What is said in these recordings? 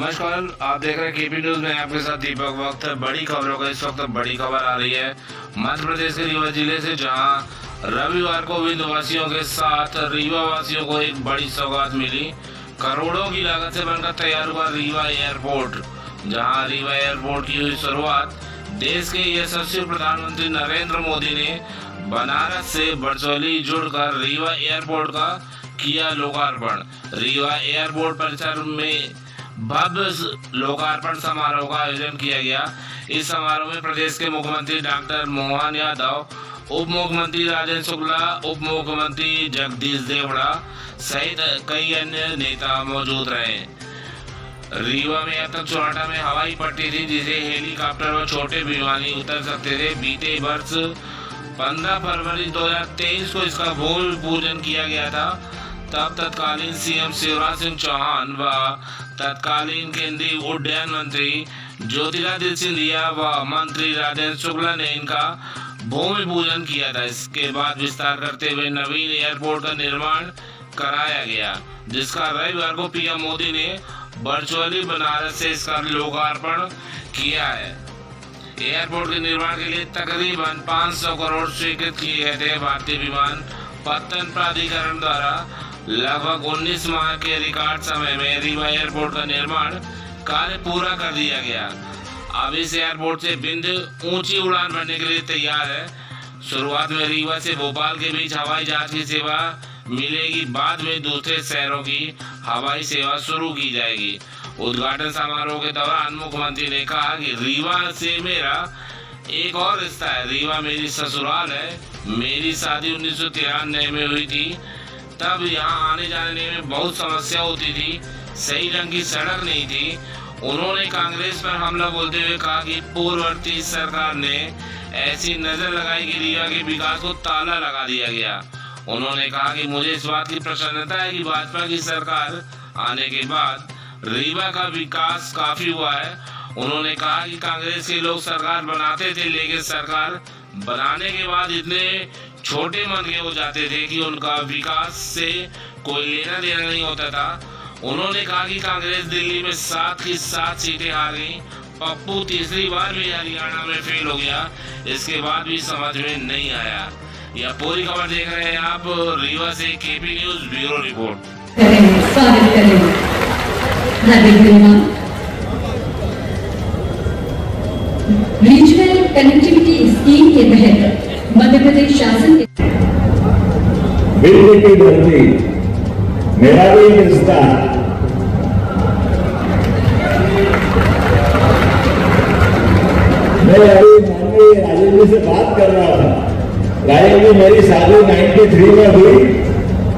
नमस्कार, आप देख रहे हैं केपी न्यूज में। आपके साथ दीपक। वक्त है बड़ी खबरों का। इस वक्त बड़ी खबर आ रही है मध्य प्रदेश के रीवा जिले से, जहां रविवार को विंध्य वासियों के साथ रीवा वासियों को एक बड़ी सौगात मिली। करोड़ों की लागत से बनकर तैयार हुआ रीवा एयरपोर्ट। जहां रीवा एयरपोर्ट की हुई शुरुआत देश के यशस्वी प्रधानमंत्री नरेंद्र मोदी ने बनारस से वर्चुअली जुड़कर रीवा एयरपोर्ट का किया लोकार्पण। रीवा एयरपोर्ट परिसर में भव्य लोकार्पण समारोह का आयोजन किया गया। इस समारोह में प्रदेश के मुख्यमंत्री डॉक्टर मोहन यादव, उप मुख्यमंत्री राजेंद्र शुक्ला, उप मुख्यमंत्री जगदीश देवड़ा सहित कई अन्य नेता मौजूद रहे। रीवा में अब तक चौराटा में हवाई पट्टी थी, जिसे हेलीकॉप्टर व छोटे विमान उतर सकते थे। बीते वर्ष 15 फरवरी 2023 को इसका भूमि पूजन किया गया था। तब तत्कालीन सीएम शिवराज सिंह चौहान व तत्कालीन केंद्रीय उड्डयन मंत्री ज्योतिरादित्य सिंधिया व मंत्री राजेंद्र शुक्ला ने इनका भूमि पूजन किया था। इसके बाद विस्तार करते हुए नवीन एयरपोर्ट का निर्माण कराया गया, जिसका रविवार को पीएम मोदी ने वर्चुअली बनारस से इसका लोकार्पण किया है। एयरपोर्ट के निर्माण के लिए तकरीबन 500 करोड़ स्वीकृत किए गए थे। भारतीय विमानपत्तन प्राधिकरण द्वारा लगभग 19 माह के रिकॉर्ड समय में रीवा एयरपोर्ट का निर्माण कार्य पूरा कर दिया गया। अब इस एयरपोर्ट से विंध्य ऊंची उड़ान भरने के लिए तैयार है। शुरुआत में रीवा से भोपाल के बीच हवाई जहाज की सेवा मिलेगी। बाद में दूसरे शहरों की हवाई सेवा शुरू की जाएगी। उद्घाटन समारोह के दौरान मुख्यमंत्री ने कहा कि रीवा से मेरा एक और रिश्ता है। रीवा मेरी ससुराल है। मेरी शादी 1993 में हुई थी। तब यहाँ आने जाने में बहुत समस्या होती थी, सही ढंग की सड़क नहीं थी। उन्होंने कांग्रेस पर हमला बोलते हुए कहा कि पूर्ववर्ती सरकार ने ऐसी नजर लगाई कि रीवा के विकास को ताला लगा दिया गया। उन्होंने कहा कि मुझे इस बात की प्रसन्नता है कि भाजपा की सरकार आने के बाद रीवा का विकास काफी हुआ है। उन्होंने कहा कि कांग्रेस के लोग सरकार बनाते थे, लेकिन सरकार बनाने के बाद इतने छोटे मन के हो जाते थे कि उनका विकास से कोई लेना देना नहीं होता था। उन्होंने कहा कि कांग्रेस दिल्ली में 7 की 7 सीटें हार गई। पप्पू तीसरी बार भी हरियाणा में फेल हो गया। इसके बाद भी समझ में नहीं आया। यह पूरी खबर देख रहे हैं आप रीवा से। KP news bureau report. Regional connectivity scheme के तहत मध्य प्रदेश शासन के बिजली की धरती मेरा भी रिश्ता। मैं अभी माननीय राजेंद्र जी से बात कर रहा था। राजेंद्र जी, मेरी शादी 93 में हुई।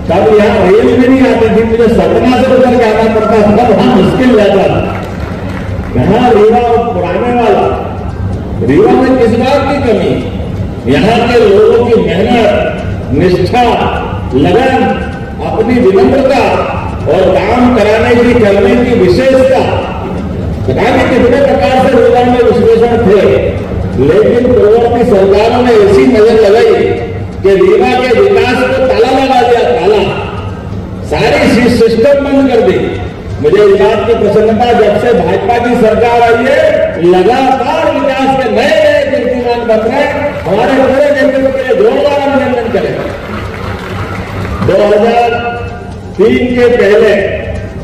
तब यहाँ रेल में नहीं आती थी, मुझे सतना से उतर के आना पड़ता था। वहां मुश्किल रहता था। यहाँ रीवा पुराने वाला, रीवा में किस बात की कमी? यहाँ के लोगों की मेहनत, निष्ठा, लगन, अपनी विनम्रता और काम कराने की करने की विशेषता। पता नहीं कितने प्रकार से रीवा में विश्लेषण थे, लेकिन पूर्ववर्ती सरकारों ने ऐसी नजर लगाई कि रीवा के विकास को ताला लगा दिया। ताला सारी सिस्टम बंद कर दी। मुझे इस बात की प्रसन्नता, जब से भाजपा की सरकार आई है, लगातार विकास के नए नए कीर्तिमान बन रहे हैं। हमारे पूरे नेतृत्व के लिए जोरदार अभिनंदन करें। 2003 के पहले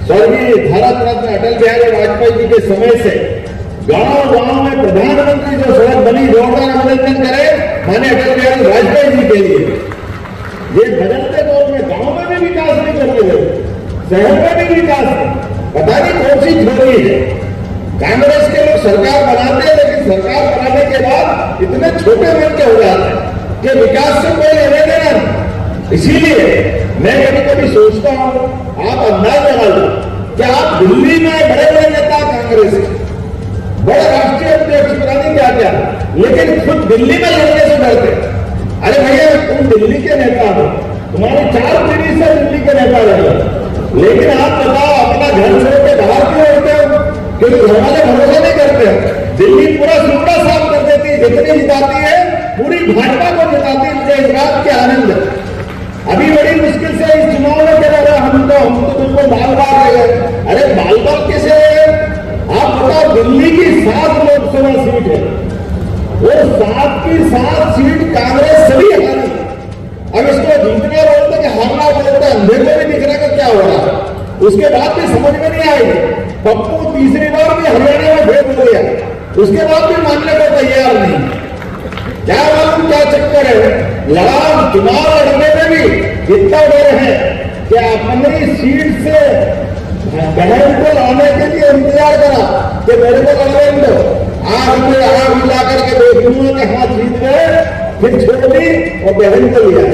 स्वर्गीय भारत रत्न अटल बिहारी वाजपेयी जी के समय से गांव गांव में प्रधानमंत्री जो सड़क बनी, जोरदार अभिनंदन करें माने अटल बिहारी वाजपेयी जी के लिए। ये बदलते दौर में गांव में भी विकास नहीं करते हुए, शहर में भी विकास नहीं। पता नहीं कौन सी छोड़ी है। कांग्रेस के लोग सरकार बनाते हैं, लेकिन सरकार बनाने के बाद इतने छोटे मन के हो जाते हैं कि विकास से कोई लेने देना नहीं। इसीलिए मैं कभी कभी सोचता हूं, आप अंदाज लगा लो कि आप दिल्ली में बड़े बड़े नेता कांग्रेस के, बड़े राष्ट्रीय अध्यक्ष, पता नहीं क्या क्या, लेकिन खुद दिल्ली में लड़ने से डरते। अरे भैया, तुम दिल्ली के नेता हो, तुम्हारी 4 पीढ़ी से दिल्ली के नेता रहे, लेकिन आप बताओ अपना घर छोड़ के बाहर क्यों होते हो? क्योंकि घर वाले भरोसा नहीं करते। दिल्ली पूरा सूबा साफ कर देती है, जितनी जिताती है पूरी भाजपा को जिताती है। मुझे इस बात के आनंद है। अभी बड़ी मुश्किल से इस चुनाव में कह रहा हम तो तुमको बाल बाल। अरे बाल बाल किसे आप बताओ, दिल्ली की 7 लोकसभा सीट है, वो 7 की 7 सीट कांग्रेस सभी हारी। अब इसको जीतने बोलते कि हारना बोलते, अंधेरे में भी दिख रहा है क्या हो रहा है। उसके बाद भी समझ में नहीं आई। पप्पू तीसरी बार भी हरियाणा में भेद हो गया, उसके बाद भी मानने को तैयार नहीं। क्या मालूम क्या चक्कर है, चुनाव लड़ने में भी इतना डर है कि अपनी सीट से बहन को लाने के लिए इंतजार करा कि मेरे को लड़ने दो, आग में आग मिला करके देखूंगा कि हाँ जीत गए, फिर छोड़ दी और बहन को लिया।